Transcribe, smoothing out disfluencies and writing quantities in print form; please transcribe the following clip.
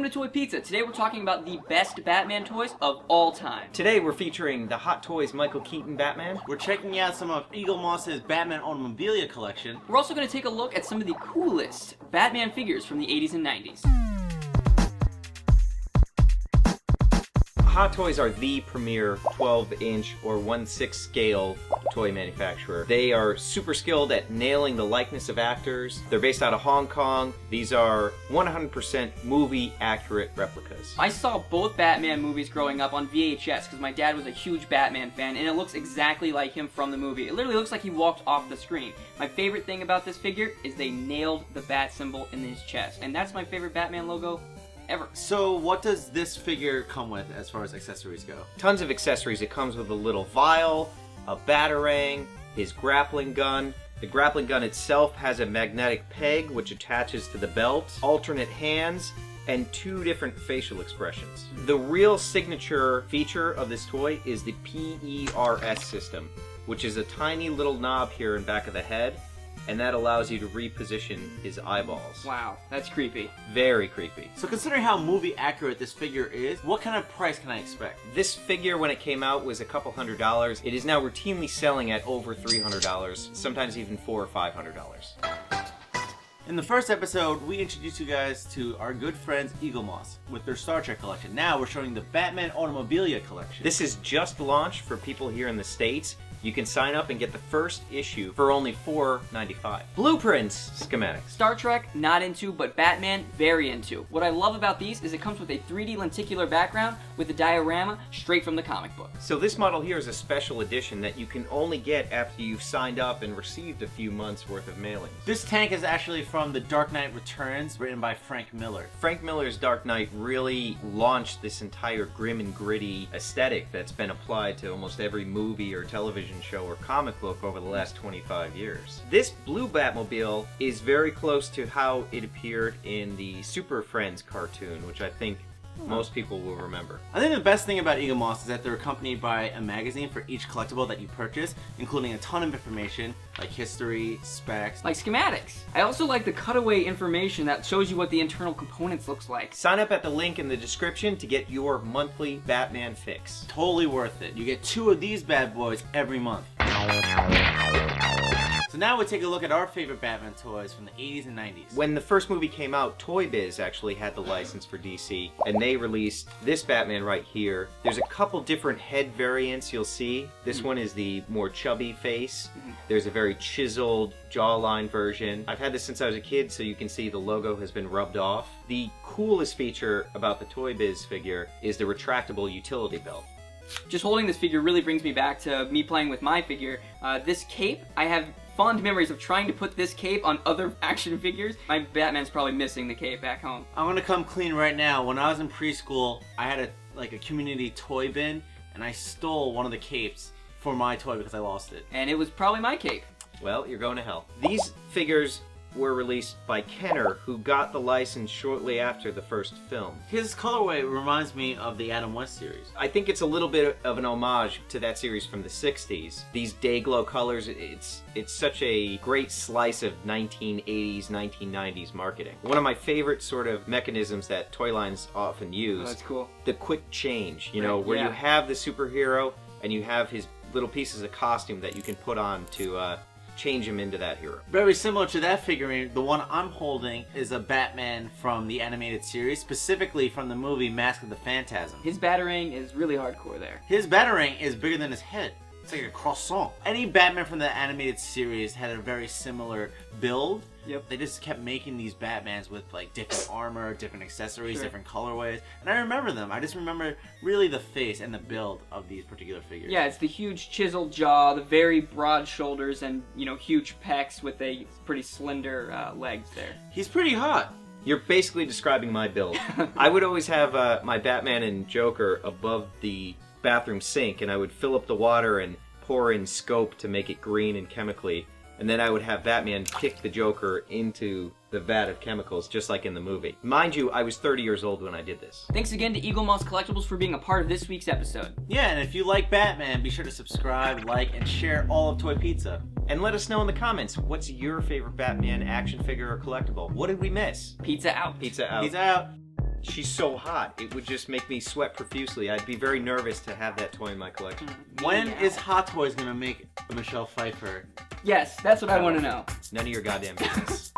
to Toy Pizza. Today we're talking about the best Batman toys of all time. Today we're featuring the Hot Toys Michael Keaton Batman. We're checking out some of Eaglemoss's Batman Automobile collection. We're also going to take a look at some of the coolest Batman figures from the 80s and 90s. Hot Toys are the premier 12-inch or 1/6 scale toy manufacturer. They are super skilled at nailing the likeness of actors. They're based out of Hong Kong. These are 100% movie-accurate replicas. I saw both Batman movies growing up on VHS because my dad was a huge Batman fan, and it looks exactly like him from the movie. It literally looks like he walked off the screen. My favorite thing about this figure is they nailed the bat symbol in his chest, and that's my favorite Batman logo ever. So what does this figure come with as far as accessories go? Tons of accessories. It comes with a little vial, a batarang, his grappling gun. The grappling gun itself has a magnetic peg which attaches to the belt, alternate hands, and 2 different facial expressions. The real signature feature of this toy is the PERS system, which is a tiny little knob here in back of the head, and that allows you to reposition his eyeballs. Wow, that's creepy. Very creepy. So considering how movie accurate this figure is, what kind of price can I expect? This figure, when it came out, was a couple $100. It is now routinely selling at over $300, sometimes even $400 or $500. In the first episode, we introduced you guys to our good friends Eaglemoss with their Star Trek collection. Now we're showing the Batman Automobile collection. This is just launched for people here in the States. You can sign up and get the first issue for only $4.95. Blueprints, schematics. Star Trek, not into, but Batman, very into. What I love about these is it comes with a 3D lenticular background with a diorama straight from the comic book. So this model here is a special edition that you can only get after you've signed up and received a few months worth of mailings. This tank is actually from The Dark Knight Returns, written by Frank Miller. Frank Miller's Dark Knight really launched this entire grim and gritty aesthetic that's been applied to almost every movie or television show or comic book over the last 25 years. This blue Batmobile is very close to how it appeared in the Super Friends cartoon, which I think most people will remember. I think the best thing about Eaglemoss is that they're accompanied by a magazine for each collectible that you purchase, including a ton of information like history, specs, Like schematics. I also like the cutaway information that shows you what the internal components looks like. Sign up at the link in the description to get your monthly Batman fix. Totally worth it. You get 2 of these bad boys every month. So now we take a look at our favorite Batman toys from the 80s and 90s. When the first movie came out, Toy Biz actually had the license for DC, and they released this Batman right here. There's a couple different head variants you'll see. This one is the more chubby face. There's a very chiseled jawline version. I've had this since I was a kid, so you can see the logo has been rubbed off. The coolest feature about the Toy Biz figure is the retractable utility belt. Just holding this figure really brings me back to me playing with my figure. This cape, I have fond memories of trying to put this cape on other action figures. My Batman's probably missing the cape back home. I'm gonna come clean right now. When I was in preschool, I had a community toy bin, and I stole one of the capes for my toy because I lost it. And it was probably my cape. Well, you're going to hell. These figures were released by Kenner, who got the license shortly after the first film. His colorway reminds me of the Adam West series. I think it's a little bit of an homage to that series from the 60s. These day-glow colors, it's such a great slice of 1980s, 1990s marketing. One of my favorite sort of mechanisms that toy lines often use. Oh, that's cool. The quick change, you know, Right, where yeah. you have the superhero and you have his little pieces of costume that you can put on to change him into that hero. Very similar to that figurine, the one I'm holding is a Batman from the animated series, specifically from the movie Mask of the Phantasm. His batarang is really hardcore there. His batarang is bigger than his head. It's like a croissant. Any Batman from the animated series had a very similar build. Yep. They just kept making these Batmans with like different armor, different accessories, Sure. different colorways. And I remember them. I just remember really the face and the build of these particular figures. Yeah, it's the huge chiseled jaw, the very broad shoulders, and, you know, huge pecs with a pretty slender legs there. He's pretty hot. You're basically describing my build. I would always have my Batman and Joker above the bathroom sink, and I would fill up the water and pour in scope to make it green and chemically, and then I would have Batman kick the Joker into the vat of chemicals, just like in the movie. Mind you, I was 30 years old when I did this. Thanks again to Eaglemoss Collectibles for being a part of this week's episode. Yeah, and if you like Batman, be sure to subscribe, like, and share all of Toy Pizza. And let us know in the comments, what's your favorite Batman action figure or collectible? What did we miss? Pizza out. Pizza out. Peace out. She's so hot. It would just make me sweat profusely. I'd be very nervous to have that toy in my collection. When Meow. is Hot Toys gonna make a Michelle Pfeiffer? Yes, that's what I want to know. None of your goddamn business.